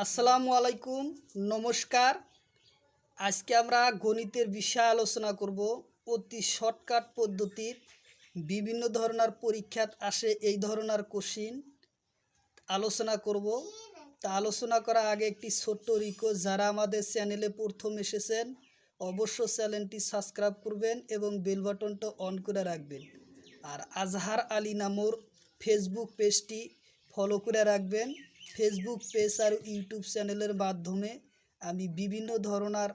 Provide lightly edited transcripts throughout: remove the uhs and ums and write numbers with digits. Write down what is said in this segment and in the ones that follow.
আসসালামু আলাইকুম, নমস্কার। আজকে আমরা গণিতের বিষয় আলোচনা করব। অতি শর্টকাট পদ্ধতির বিভিন্ন ধরনের পরীক্ষাত আসে এই ধরনের কোশ্চিন আলোচনা করব। তা আলোচনা করার আগে একটি ছোট্ট রিকোয়েস্ট, যারা আমাদের চ্যানেলে প্রথম এসেছেন অবশ্য চ্যানেলটি সাবস্ক্রাইব করবেন এবং বেল বাটনটা অন করে রাখবেন। আর আজহার আলী নামর ফেসবুক পেজটি ফলো করে রাখবেন। ফেসবুক পেজ আর ইউটিউব চ্যানেলের মাধ্যমে আমি বিভিন্ন ধরনের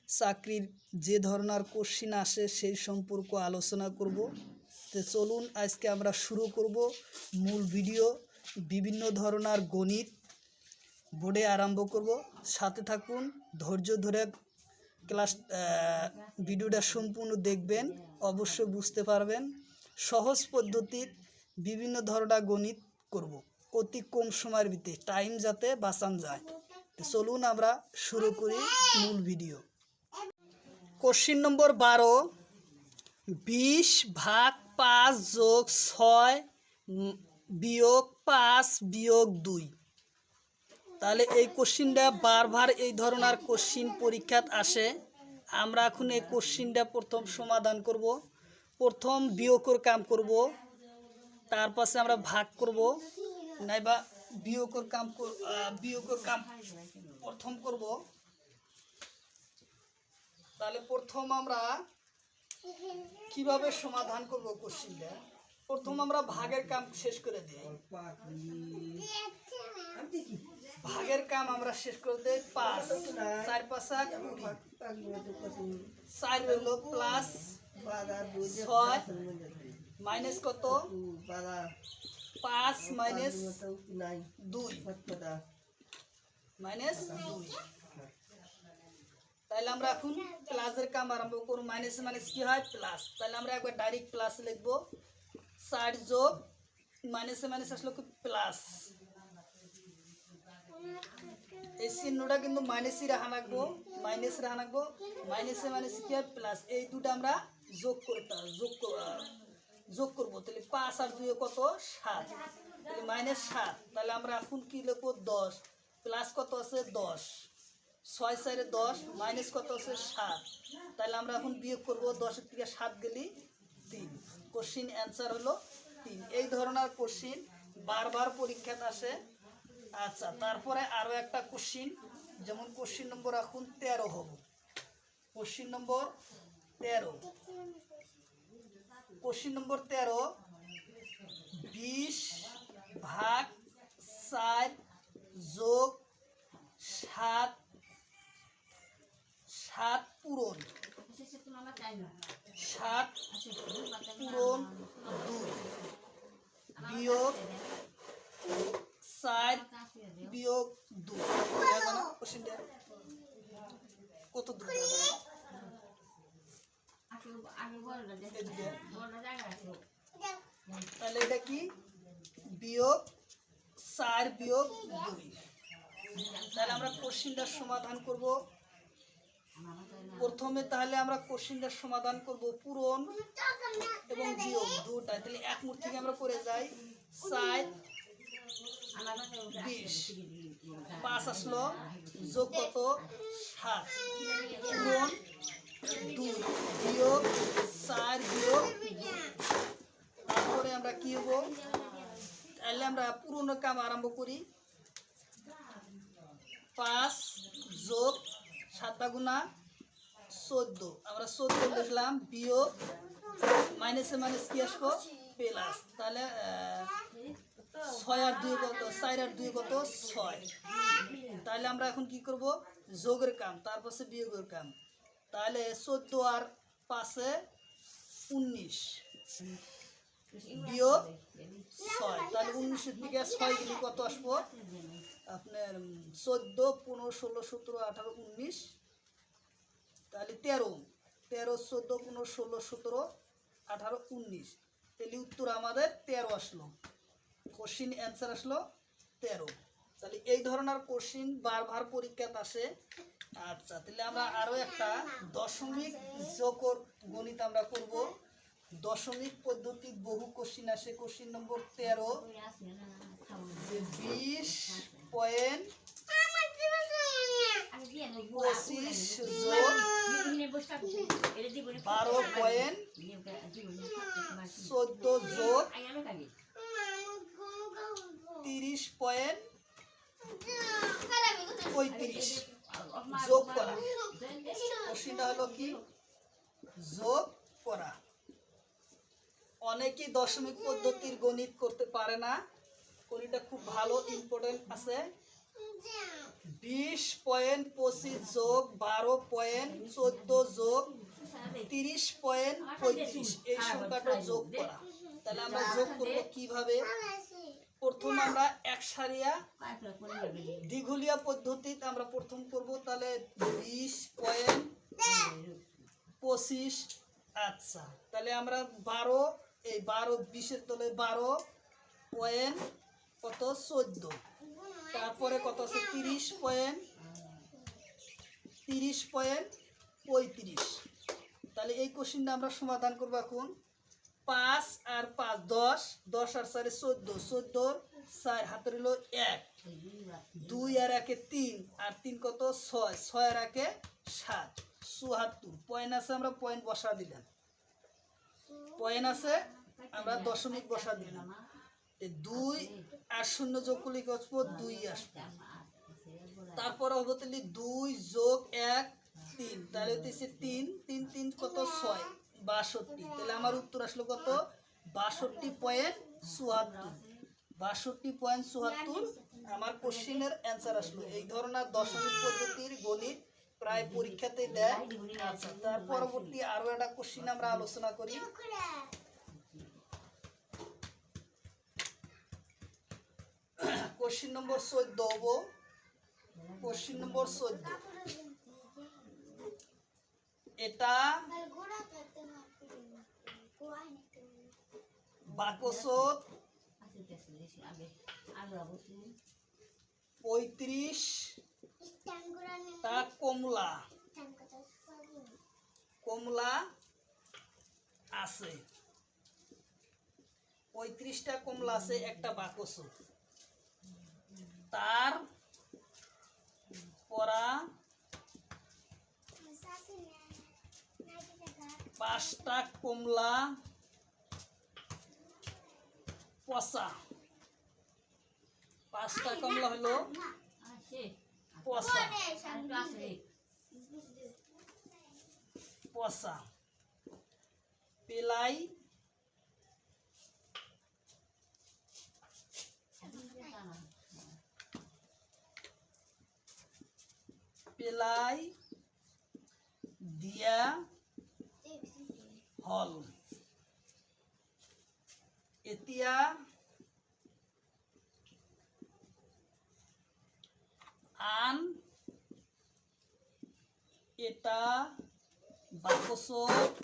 চাকরির যে ধরনের কোশ্চিন আসে সেই সম্পর্ক আলোচনা করব। তো চলুন আজকে আমরা শুরু করব মূল ভিডিও। বিভিন্ন ধরনের গণিত বোর্ডে আরম্ভ করব, সাথে থাকুন, ধৈর্য ধরে ক্লাস ভিডিওটা সম্পূর্ণ দেখবেন, অবশ্যই বুঝতে পারবেন। সহজ পদ্ধতির বিভিন্ন ধরনের গণিত করব অতি কম সময়ের ভিতরে, টাইম যাতে বাঁচান যায়। তো চলুন আমরা শুরু করি মূল ভিডিও। কোশ্চিন নম্বর 12, 20 ভাগ 5 যোগ 6 বিয়োগ 5 বিয়োগ 2। তাহলে এই কোশ্চিনটা বারবার এই ধরনের কোশ্চিন পরীক্ষাত আসে। আমরা এখন এই কোশ্চিনটা প্রথম সমাধান করব। প্রথম বিয়োগের কাম করব, তার পাশে আমরা ভাগ করব, নাইবা বিয়োগের কাম প্রথম করব। তাহলে প্রথম আমরা কিভাবে সমাধান করব কোশ্চিনটা, প্রথম আমরা ভাগের কাম শেষ করে দিই। ভাগের কাম আমরা শেষ করে দেই। 5 4 5 4 হলো প্লাস 6 মাইনাস কত 5 মাইনাস 2 মাইনাস 2। তাহলে আমরা এখন প্লাসের কাম আরম্ভ করব। মাইনাস মাইনাস কি হয় প্লাস, তাহলে আমরা একবার ডাইরেক্ট প্লাস লিখব। 4 যোগ মাইনাস মাইনাস আসলো কি প্লাস, এই চিহ্নটা কিন্তু মাইনাসই রাখা রাখবো, মাইনাস রাখা রাখবো। মাইনাসে মাইনাস কি হয় প্লাস, এই দুটো আমরা যোগ করবো। তাহলে 5 আর 2 কত 7, তাহলে মাইনাস 7। তাহলে আমরা এখন কি লিখবো 10, প্লাস কত আছে 10, 6 4 10, মাইনাস কত আছে 7। তাহলে আমরা এখন বিয়োগ করবো, 10 থেকে 7 গেলি 3। কোশ্চিন অ্যান্সার হলো 3। এই ধরনের কোশ্চিন বারবার পরীক্ষাতে আসে। আচ্ছা, তারপরে আরও একটা কোশ্চিন, যেমন কোশ্চিন নম্বর এখন 13 হব। কোশ্চিন নম্বর 13, কোশ্চিন নম্বর 13, 20 ভাগ 4 যোগ 7 পূরণ 7 পূরণ 2 বিয়োগ 4 বিয়োগ 2। কোশ্চিনটা কত দূর? তাহলে এটা কি বিয়োগ 4 বিয়োগ 2। তাহলে আমরা কোশ্চিনটার সমাধান করব প্রথমে। তাহলে আমরা কোশ্চিনটার সমাধান করব পূরণ এবং বিয়োগ দুটাই। তাহলে এক মুঠ থেকে আমরা করে যাই। 4 20, 5 আসলো, যোগ কত 7, পূরণ 2 বিয়োগ 4 বিয়োগ 2। তারপরে আমরা কি হবো, তাহলে আমরা পুরনো কাম আরম্ভ করি। 5 যোগ 7 গুণা 14, আমরা 14 লিখলাম, বিয়োগ মাইনাসে মাইনাস কি আসবো প্লাস। তাহলে 6 আর 2 কত, 4 আর 2 কত 6। তাহলে আমরা এখন কি করব যোগের কাম, তারপর বিয়োগের কাম। তাহলে 14 আর 5 19 বিয়োগ 6। তাহলে 19 থেকে 6 গেলে কত আসবো আপনার 14 15 16 17 18 19, তাহলে 13 14 15 16 17 18 19। তাহলে উত্তর আমাদের 13 আসলো। কোশ্চিন অ্যান্সার আসলো 13। তাহলে এই ধরনের কোশ্চিন বারবার পরীক্ষাতে আসে। আচ্ছা, তাহলে আমরা আরও একটা দশমিক যোগর গণিত আমরা করব। দশমিক পদ্ধতি বহু কোশ্চিন আসে। কোশ্চিন নম্বর 13, 20.5 যোগ 12.14 যোগ 30.35 যোগ করা। কোশ্চেনটা হলো কি যোগ করা। অনেকেই দশমিক পদ্ধতির গণিত করতে পারে না, গণিতটা খুব ভালো ইম্পর্টেন্ট আছে। 20.25 যোগ 12.14 যোগ 30.35 এই সংখ্যাটা যোগ করা। তাহলে আমরা যোগ করব কিভাবে? প্রথম আমরা একসারিয়া দ্বিঘুলিয়া পদ্ধতিতে আমরা প্রথম করব। তাহলে 20.25 আচ্ছা, তাহলে আমরা 12 এই 12 20 তলে 12 পয়েন্ট কত 14, তারপরে কত আছে 30.35। তাহলে এই কোশ্চেনটা আমরা সমাধান করব এখন। 5 আর 5 10, 10 আর 4 14, 14 4 হাতে রইল 1, 2 আর 1 3, আর 3 কত 6, 6 আর 1 7, 74 পয়েন্ট আছে, আমরা পয়েন্ট বসা দিলাম। পয়েন্ট আছে আমরা দশমিক বসা দিলাম। 2 আর 0 যোগ করলে কি আসবো 2 আসবে। তারপর হবে তাহলে 2 যোগ 1 3, তাহলে হচ্ছে 3 3 3 কত 6 62। তাহলে আমার উত্তর আসলো কত 62.74। 62.74 আমার কোশ্চেনের অ্যান্সার আসলো। এই ধরনের দশমিক পদ্ধতির গণিত প্রায় পরীক্ষাতে দেয়। আচ্ছা, তার পরবর্তী আরো একটা কোশ্চেন আমরা আলোচনা করি। কোশ্চেন নম্বর 14 হবো। কোশ্চেন নম্বর 14, এটা বাকসত 35টা কমলা আছে। 35টা কমলা আছে একটা বাকসত। তার পরা 5টা কমলা পচা। 5টা কমলা হলো পচা। পচা পেলাই পেলাই দিয়া হল। এতিয়া আন এটা বাকসত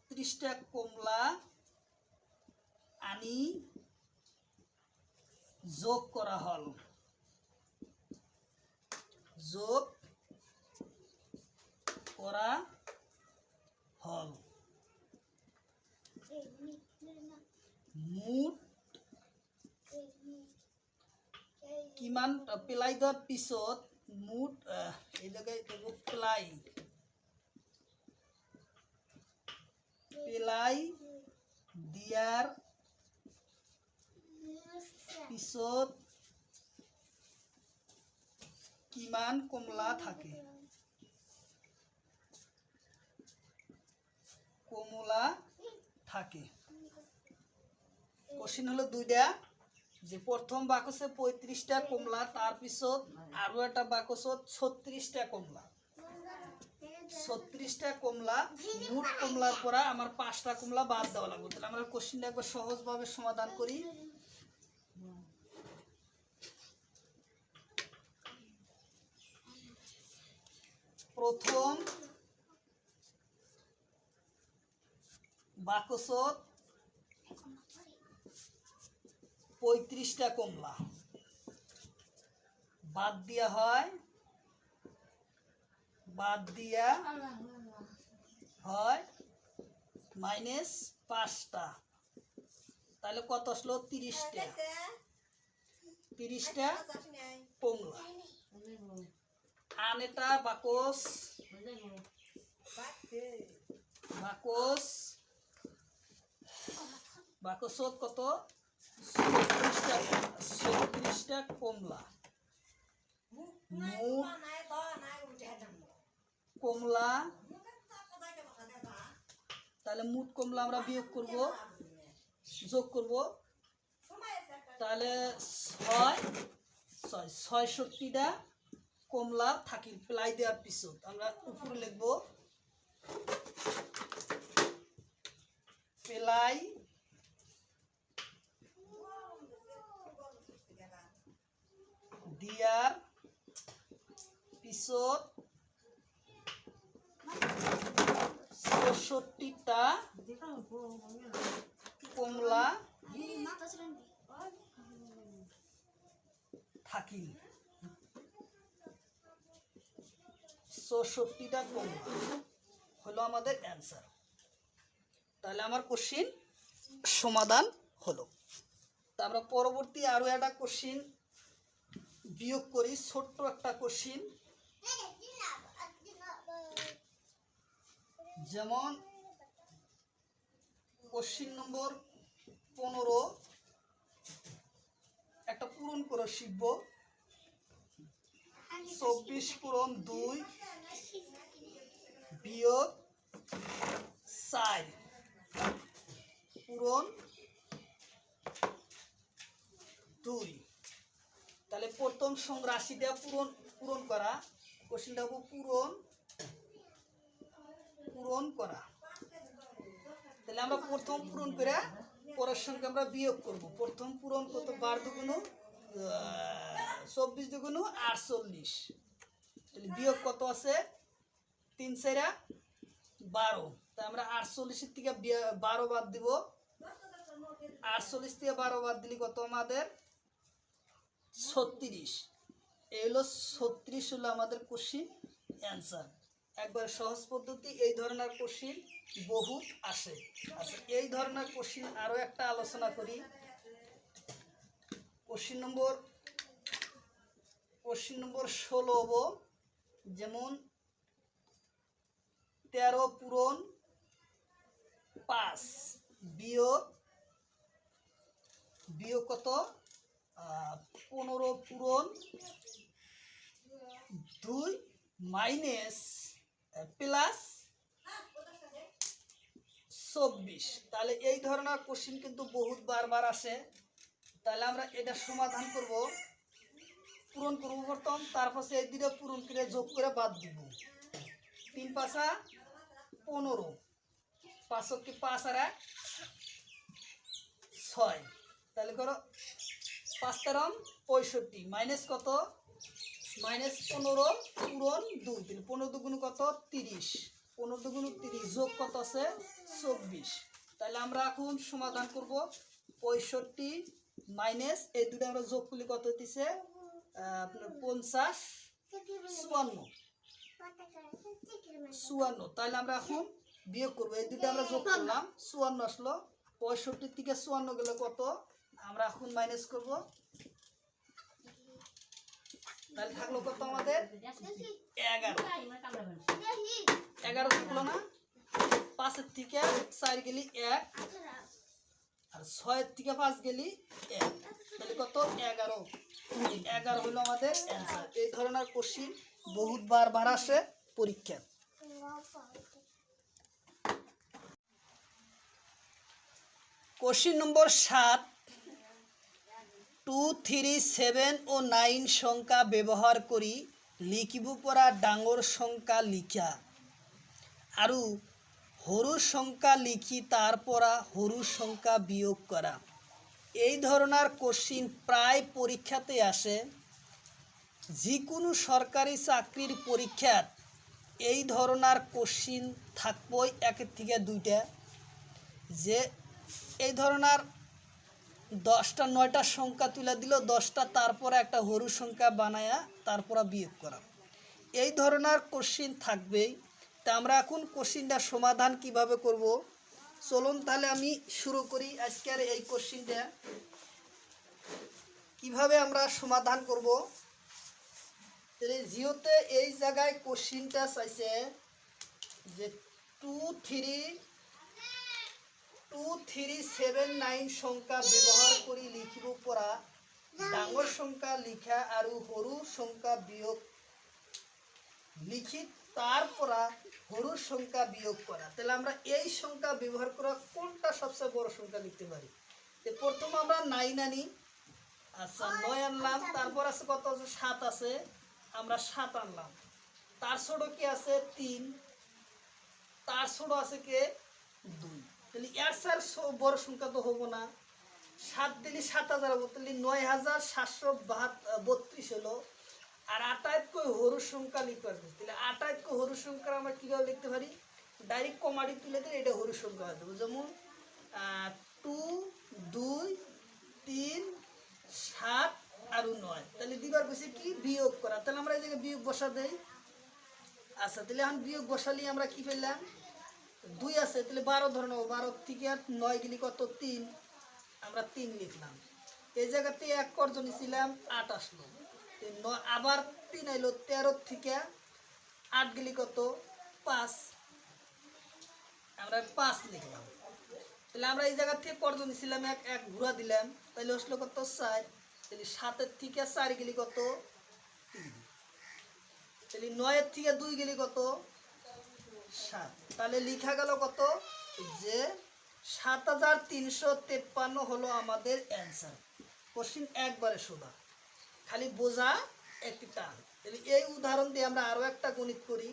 36টা কমলা আনি যোগ করা হল। যোগ করা হল। মুঠ কিমান পেলাই দেওয়ার পিছত মুঠ এই জায়গায় পেলাই পেলাই দিয়ার পিছত কিমান কমলা থাকে? কমলা থাকে। কোশ্চেন হলো দুইটা, যে প্রথম বাকসে 35টা কমলা, তার পিছত আরো একটা বাকসত 36টা কমলা। 36টা কমলা, মোট কমলার পরা আমার 5টা কমলা বাদ দেওয়া লাগবে। তাহলে আমরা কোশ্চেনটা একবার সহজভাবে সমাধান করি। প্রথম বাকসত 35টা কমলা বাদ দিয়া হয়, বাদ দিয়া হয় -5টা। তাহলে কত আসলো 30টা। 30টা কমলা। আনেটা বাকস বাকস বাকসত কত 36টা কমলা। মুঠ কমলা, তাহলে মুঠ কমলা আমরা বিয়োগ করব, যোগ করব, তাহলে 66টা কমলা থাকিল প্লাই দেওয়ার পিছত আমরা উপরে লিখব প্লাই দিয়ার পিছত 66টা কমলা থাকিল। 66টা কমলা হলো আমাদের অ্যান্সার। তাহলে আমার কোশ্চিন সমাধান হলো। তা আমরা পরবর্তী আরো একটা কোশ্চিন বিয়োগ করি, ছোট্ট একটা কোশ্চিন। যেমন কোশ্চিন নম্বর 15 একটা পূরণ করে শিখব। 24 পূরণ 2 বিয়োগ 4 পূরণ 2। তাহলে প্রথম রাশিটা পূরণ করা, কোশ্চিনটা হবে পূরণ করা। তাহলে আমরা প্রথম পূরণ করে পরের সঙ্গে আমরা বিয়োগ করব। প্রথম পূরণ কত 12 দুগুণ 24 দুগুণ 48। তাহলে বিয়োগ কত আছে 3 4 12। তাই আমরা 48 থেকে 12 বাদ দিব। 48 থেকে 12 বাদ দিলে কত আমাদের 36। এই হলো 36 হলো আমাদের কোশ্চিন অ্যান্সার। একবার সহজ পদ্ধতি, এই ধরনের কোশ্চিন বহুত আসে। আচ্ছা, এই ধরনের কোশ্চিন আরো একটা আলোচনা করি। কোশ্চিন নম্বর 16 হবো। যেমন 13 পূরণ 5 বিয়োগ কত 15 পূরণ 2 মাইনাস প্লাস 24। তাহলে এই ধরনের কোশ্চিন কিন্তু বহুত বারবার আসে। তাহলে আমরা এটা সমাধান করব, পূরণ করব প্রথম, তারপর এই দুটো পূরণ করে যোগ করে বাদ দিব। 3 5 15, 5 কি 5 আর 1 6। তাহলে করো 5 তেরম 65 মাইনাস কত মাইনাস 15 পূরণ 2। 15 দুগুণ কত 30, 15 দুগুণ 30 যোগ কত আছে 24। তাহলে আমরা এখন সমাধান করব। 65 মাইনাস এই দুটো আমরা যোগ করলে কত হইতেছে আপনার 50 54। তাহলে আমরা এখন বিয়োগ করব। এই দুটো আমরা যোগ করলাম 54 আসলো। 65 থেকে 54 গেলে কত আমরা এখন মাইনাস করব। তাহলে থাকলো কত আমাদের 11 থাকলো না। 5 এর থেকে 4 গেলি 1 আর 6 এর থেকে 5 গেলি 1, তাহলে কত 11 হলো আমাদের অ্যান্সার। এই ধরনের কোশ্চিন বহুত বারবার আসে পরীক্ষা। কোশ্চিন নম্বর 7 2 3 7 ও 9 সংখ্যা ব্যবহার করি লিখিব পরা ডাঙর সংখ্যা লিখা আৰু সৰু সংখ্যা লিখি তার পরা সৰু সংখ্যা বিয়োগ করা। এই ধরনের কোশ্চিন প্রায় পরীক্ষাতে আসে। যিকোনো সরকারি চাকরির পরীক্ষাত এই ধরনের কোশ্চিন থাকবই 1 থেকে 2টা। যে এই ধরনের 10টা 9টা সংখ্যা তুলে দিল, 10টা তারপরে একটা সরু সংখ্যা বানায়া তারপরে বিয়োগ করা, এই ধরনের কোশ্চিন থাকবেই। তা আমরা এখন কোশ্চিনটা সমাধান কিভাবে করব চলুন তাহলে আমি শুরু করি আজকের এই কোশ্চিনটা। কিভাবে আমরা সমাধান করব। তাহলে জিওতে এই জায়গায় কোশ্চিনটা চাইছে যে 2379 সংখ্যা ব্যবহার করে লিখিব পড়া ডাঙর সংখ্যা লিখা আর সরু সংখ্যা বিয়োগ লিখি তারপরা সরু সংখ্যা বিয়োগ করা। তাহলে আমরা এই সংখ্যা ব্যবহার করা কোনটা সবচেয়ে বড় সংখ্যা লিখতে পারি। প্রথম আমরা 9 আনি, আচ্ছা 9 আনলাম, তারপর আছে কত আছে 7 আছে, আমরা 7 আনলাম, তার ছোট কি আছে 3, তার ছোট আছে কে 2। তাহলে এর স্যার বড় সংখ্যা তো হবো না, 7 দিলে 7000 হবো, তাহলে 9732 হলো। আর 28 কই হরু সংখ্যা লিখতে পারবো, তাহলে 28 কই হরু সংখ্যা আমরা কীভাবে লিখতে পারি, ডাইরেক্ট কমাডি তুলে দিলে এটা হরু সংখ্যা হয়ে দেবো। যেমন 2 2 3 7 আর 9, তাহলে দিবার বসে কি বিয়োগ করা, তাহলে আমরা এই জায়গায় বিয়োগ বসা দেই। আচ্ছা তাহলে এখন বিয়োগ বসালি আমরা কি পেলাম 2 আছে, তাহলে 12 ধরে নেবো, 12 থেকে 9 গেলি কত 3, আমরা 3 লিখলাম। এই জায়গাতে 1 কর্জ নিয়েছিলাম 8 আসলো, আবার 3 আইলো, 13 থেকে 8 গেলি কত 5, আমরা 5 লিখলাম। তাহলে আমরা এই জায়গা থেকে কর্জ নিয়েছিলাম 1 ঘুরা দিলাম, তাহলে আসলো কত 4, তাহলে 7 থেকে 4 গেলি কত 3, তাহলে 9 থেকে 2 গেলি কত 7, তাহলে লিখা গেল কত যে 7353 হলো আমাদের অ্যান্সার। কোশ্চিন একবারে সোজা, খালি বোঝা একটি টান। তাহলে এই উদাহরণ দিয়ে আমরা আরও একটা গণিত করি।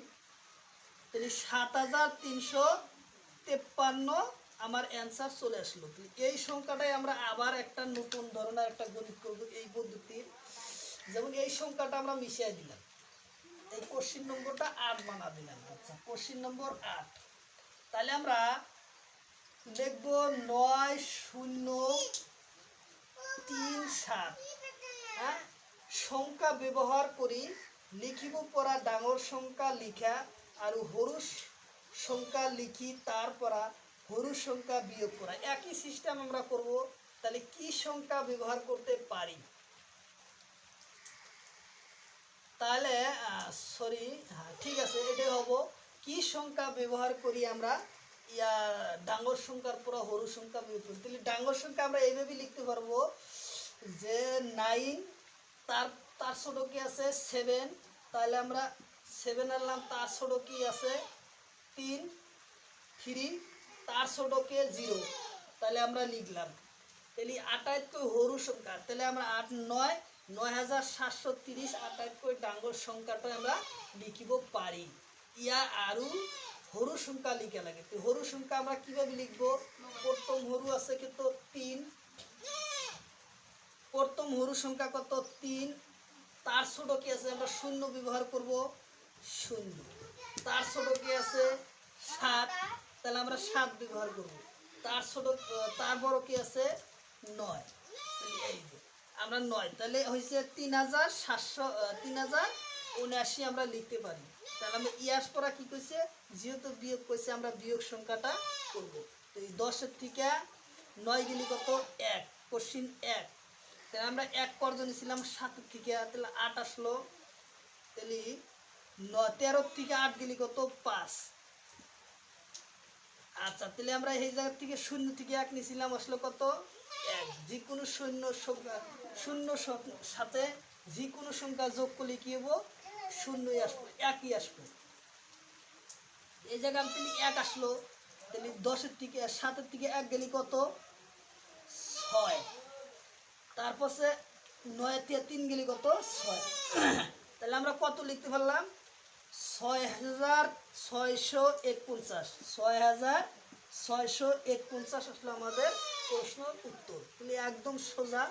তাহলে 7353 আমার অ্যান্সার চলে আসলো। তাহলে এই সংখ্যাটাই আমরা আবার একটা নতুন ধরনের একটা গণিত করব এই পদ্ধতির। যেমন এই সংখ্যাটা আমরা মিশিয়ে দিলাম, এই কোশ্চিন নম্বরটা 8 বানা দিলাম। আচ্ছা কোশ্চিন নম্বর 8, তাহলে আমরা লিখব 9037। হ্যাঁ, সংখ্যা ব্যবহার করি লিখিব পড়া ডাঙর সংখ্যা লিখা আর সরু সংখ্যা লিখি তারপরা সরু সংখ্যা বিয়োগ করা। একই সিস্টেম আমরা করব। তাহলে কি সংখ্যা ব্যবহার করতে পারি, তাহলে সরি হ্যাঁ ঠিক আছে এটাই হব। কি সংখ্যা ব্যবহার করি আমরা ডাঙর সংখ্যার পর সরু সংখ্যা বিয়োগ করি। তাহলে ডাঙর সংখ্যা আমরা এইভাবে লিখতে পারবো যে 9, তার ছোট কি আছে 7, তাহলে আমরা 7 আনলাম, তার ছোট কি আছে 3, তার ছোট কে 0, তাহলে আমরা লিখলাম। তাহলে 28 কই সরু সংখ্যা, তাহলে আমরা 8 9 9730 28 কই ডাঙর সংখ্যাটা আমরা লিখিব পারি। আরও সরু সংখ্যা লিখে লাগে। তো সরু সংখ্যা আমরা কিভাবে লিখবো, প্রথম সরু আছে কিন্তু 3, প্রথম সরু সংখ্যা কত 3, তার ছোট কি আছে আমরা 0 ব্যবহার করব 0, তার ছোট কি আছে 7, তাহলে আমরা 7 ব্যবহার করব, তার ছোট তার বড় কি আছে 9, এই যে আমরা 9, তাহলে হয়েছে 3079 আমরা লিখতে পারি। তাহলে আমরা ইয়াস পড়া কি কইছে যেহেতু বিয়োগ কইছে আমরা বিয়োগ সংখ্যাটা করব। তো এই 10 থেকে 9 গেলি কত 1, কোশ্চিন 1, তাহলে আমরা 1 কর্জ নিয়েছিলাম 7 থেকে, তাহলে 8 আসলো, তাহলে 13 থেকে 8 গেলি কত 5। আচ্ছা তাহলে আমরা এই জায়গা থেকে 0 থেকে 1 নিয়েছিলাম, আসলো কত 1। যে কোনো শূন্য সাথে যে কোনো সংখ্যা যোগ করলে কি হবো 0ই আসবে, 1ই আসবে। এই জায়গায় তাহলে 1 আসলো, তাহলে 10 থেকে 7 থেকে 1 গেলি কত 6, তারপর 9 থেকে 3 গেলি কত 6, তাহলে আমরা কত লিখতে পারলাম 6649, 6649 আসলো আমাদের প্রশ্ন উত্তর। তাহলে একদম সোজা।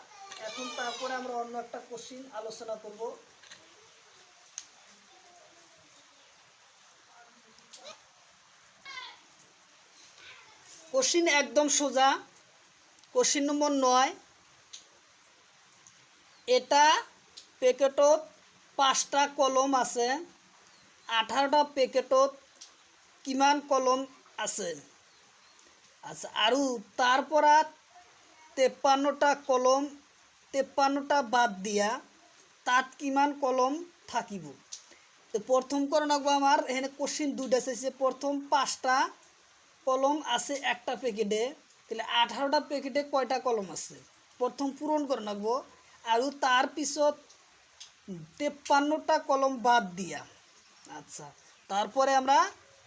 এখন তারপরে আমরা অন্য একটা কোশ্চিন আলোচনা করব। কোশ্চিন একদম সোজা, কোশ্চিন নম্বর 9, এটা পেকেটত 5টা কলম আছে, 18টা পেকেটত কিমান কলম আছে। আচ্ছা আৰু তাৰ পৰা 53টা কলম 53টা বাদ দিয়া তাত কিমান কলম থাকিব। তো প্রথম করে রাখবো আমার এখানে কোশ্চিন দুইটা চাইছে। প্রথম 5টা কলম আছে একটা প্যাকেটে, তাহলে 18টা প্যাকেটে কয়টা কলম আছে প্রথম পূরণ করে রাখবো। আর তার পিছত 53টা কলম বাদ দিয়া, আচ্ছা তারপরে আমরা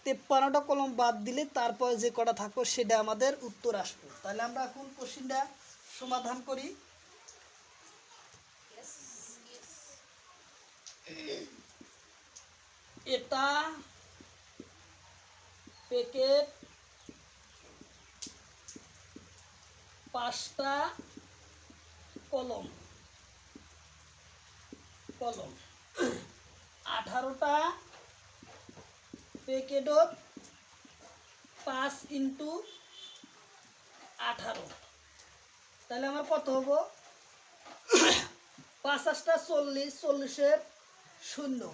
53টা কলম বাদ দিলে তারপরে যে কটা থাকবো সেটা আমাদের উত্তর আসবে। তাহলে আমরা এখন কোশ্চিনটা সমাধান করি। এটা প্যাকেট 5টা কলম, 18টা প্যাকেটত 5 × 18, তাহলে আমার কত হবো 5 × 8 = 40, 40-এর 0,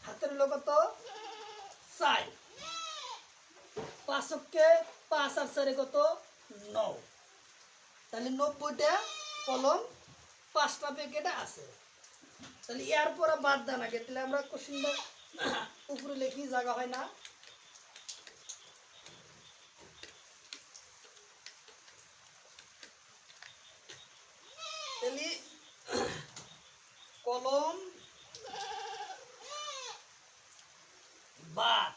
হাতের হলো কত 4, 5কে 5 আর 4 কত 9, তাহলে 90টা কলম 5টা প্যাকেটে আছে। তাহলে এর পরে বাদ দেন আগে, তাহলে আমরা কোশ্চিনটা উপরে লিখি, জায়গা হয় না। তাহলে কলম বাদ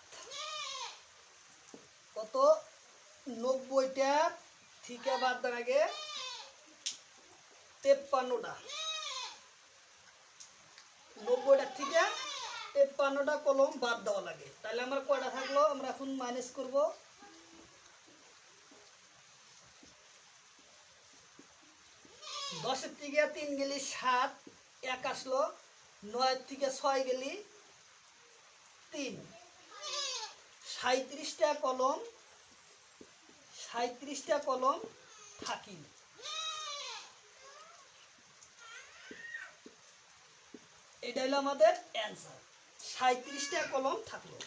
কত 90টা থেকে বাদ দেন আগে 53টা, 90টা থেকে 53টা কলম বাদ দেওয়া লাগে। তাহলে আমার কয়টা থাকলো, আমরা এখন মাইনাস করব। 10-এর থেকে 3 গেলি 7, 1 আসলো, 9-এর থেকে 6 গেলি 3, 37টা কলম, 37টা কলম থাকি। এটা হলো আমাদের অ্যান্সার, 37টা কলম থাকলো।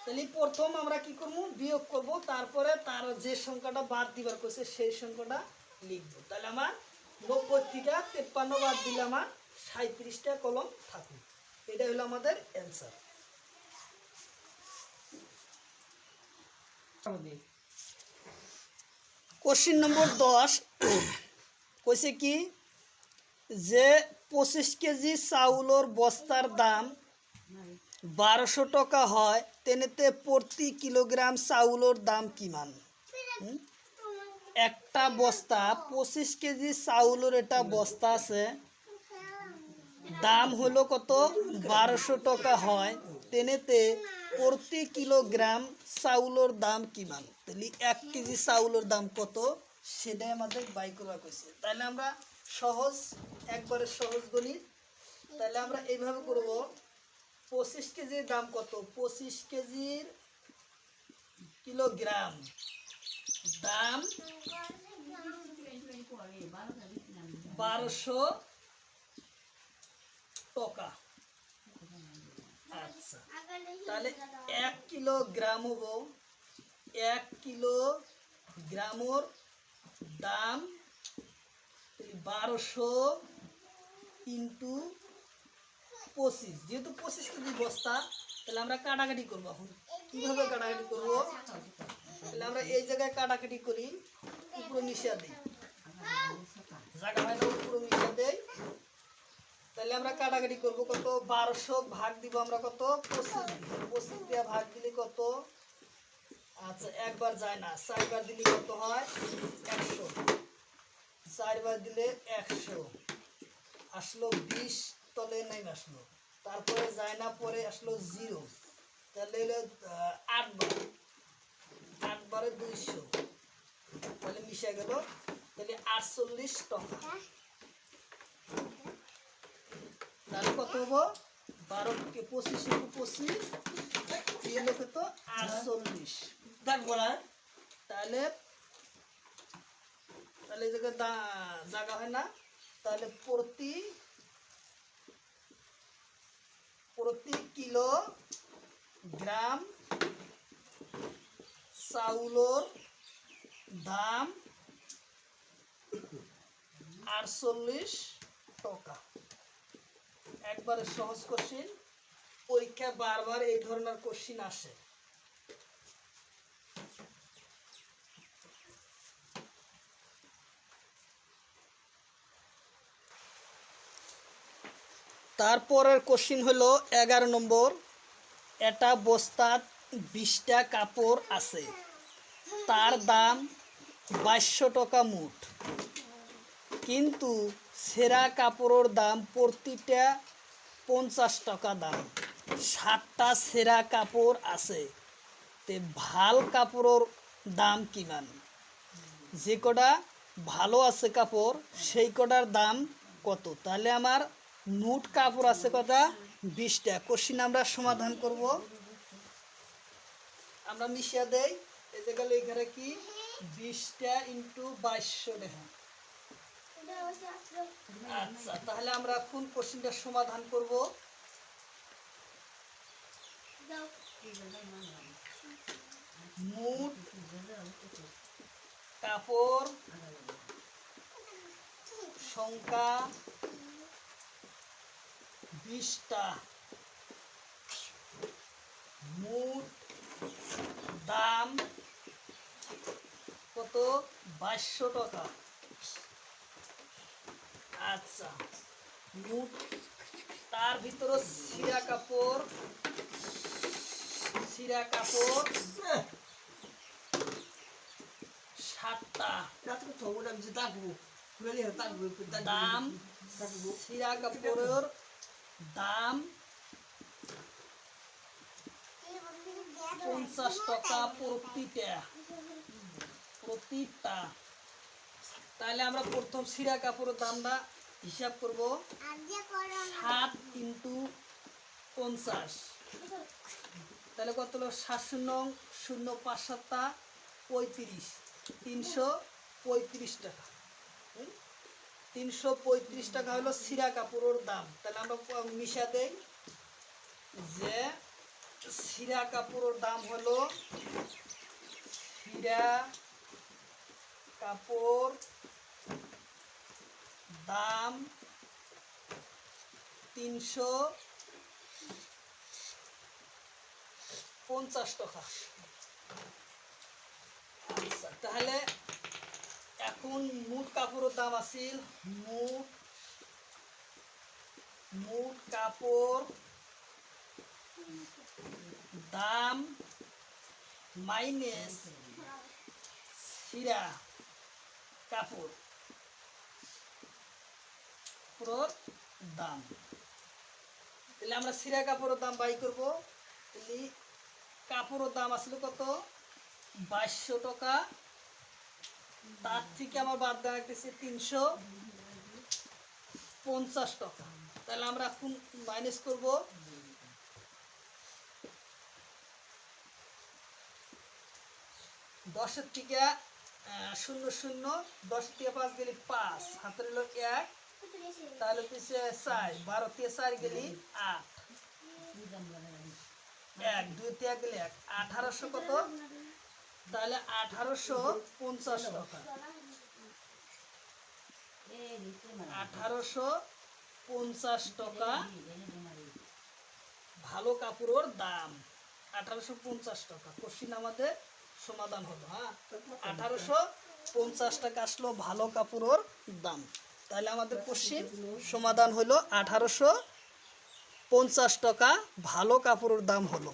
তাহলে প্রথম আমরা কি করব, বিয়োগ করব, তারপরে তার যে সংখ্যাটা বাদ দিবার কইছে সেই সংখ্যাটা লিখব। তাহলে আমার 90 থেকে 53 বাদ দিলে আমার 37টা কলম থাকবে। এটা হলো আমাদের অ্যান্সার। কোশ্চেন নম্বর 10 কইছে কি যে 25 কেজি চাউলের বস্তার দাম 1200 টাকা হয়, তেনেতে প্রতি কিলোগ্রাম চাউলের দাম কিমান। একটা বস্তা 25 কেজি চাউলের এটা বস্তা আছে, দাম হলো কত 1200 টাকা হয়, তেনেতে প্রতি কিলোগ্রাম চাউলের দাম কিমান। তাহলে 1 কেজি চাউলের দাম কত সেটাই আমাদের বাই করা কইছে। তাহলে আমরা সহজ, একবারে সহজ গণিত। তাহলে আমরা এইভাবে করব, 25 কেজির দাম কত, 25 কেজির কিলোগ্রাম দাম 1200 টাকা। আচ্ছা তাহলে 1 কিলোগ্রাম হবো, 1 কিলোগ্রামের দাম 1200 × 25, যেহেতু 25 কেজি বস্তা, তাহলে আমরা কাটাকাটি করবো। এখন কীভাবে কাটাকাটি করবো, তাহলে আমরা এই জায়গায় কাটাকাটি করি, উপরে মিশিয়ে দিই, জায়গা হয় না উপরে মিশিয়ে দেই। তাহলে আমরা কাটাকাটি করবো কত, 1200 ভাগ দিব আমরা কত 25 দিয়ে, 25 দিয়ে ভাগ দিলে কত, আচ্ছা একবার যায় না, 4 বার দিলে কত হয় 100, 4 বার দিলে 100 আসলো, 20 তলে নেমে আসলো, তারপরে যায় না, পরে আসলো 0, তাহলে 8 বার, 8 বারে 200, তাহলে মিশে গেল, তাহলে 48 টাকা। তাহলে কত হবো, 12 কে 25 × 25 কত 48 বলার। তাহলে তাহলে এই জায়গায় জায়গা হয় না, তাহলে প্রতি কিলোগ্রাম চাউলের দাম 48 টাকা। একবারে সহজ কোশ্চিন, পরীক্ষায় বারবার এই ধরনের কোশ্চিন আসে। তারপরের কোশ্চিন হলো 11 নম্বর। এটা বস্তাত 20টা কাপড় আছে, তার দাম 2200 টাকা মুঠ, কিন্তু সেরা কাপড়ের দাম প্রতিটা 50 টাকা দাম। 7টা সেরা কাপড় আছে, তে ভাল কাপড়ের দাম কিমান? যে কটা ভালো আছে কাপড় সেই কটার দাম কত? তাহলে আমার মোট কাপড় আছে কটা? 20টা। কোশ্চিন আমরা সমাধান করব। আমরা মিশিয়ে দেই, এই যে গেল এখানে কি 20টা ইন্টু 2200 টাকা। আচ্ছা, তাহলে আমরা কোন কোশ্চিনটা সমাধান করব? মোট কাপড় সংখ্যা 20টা, মোট দাম কত? 2200 টাকা। আচ্ছা, মোট তার ভিতরে সিরা কাপড় 7টা, দাম সিরা কাপড়ের দাম 50 টাকা প্রতিটা। তাহলে আমরা প্রথম সিরা কাপড়ের দামটা হিসাব করব। 7 ইন্টু 50, তাহলে কত হলো? 7 0 0 5 7 35 টাকা। 335 টাকা হলো সিরা কাপড়ের দাম। তাহলে আমরা মিশা দেই যে সিরা কাপড়ের দাম হলো, সিরা কাপড় দাম 350 টাকা। আচ্ছা, তাহলে এখন মোট কাপড়ের দাম আছিল, মোট কাপড় দাম মাইনাস সিরা কাপড় দাম। তাহলে আমরা সিরা কাপড়ের দাম বাই করব। তাহলে কাপড়ের দাম আসলে কত? 2200 টাকা। তার থেকে আমার বাদ দেওয়া রাখতেছে 350 টাকা। তাহলে আমরা এখন মাইনাস করব। 10 থেকে 0 0, 10 থেকে 5 গেলে 5, হাতের হলো 1, তাহলে পিছিয়ে 4, 12 থেকে 4 গেলে 8, 1 2 থেকে গেলে 1, 1800 কত? তাহলে 1850 টাকা। 1850 টাকা ভালো কাপড়ের দাম। 1850 টাকা কোশ্চিন আমাদের সমাধান হলো। হ্যাঁ, 1850 টাকা আসলো ভালো কাপড়ের দাম। তাহলে আমাদের কোশ্চিন সমাধান হলো 1850 টাকা ভালো কাপড়ের দাম হলো।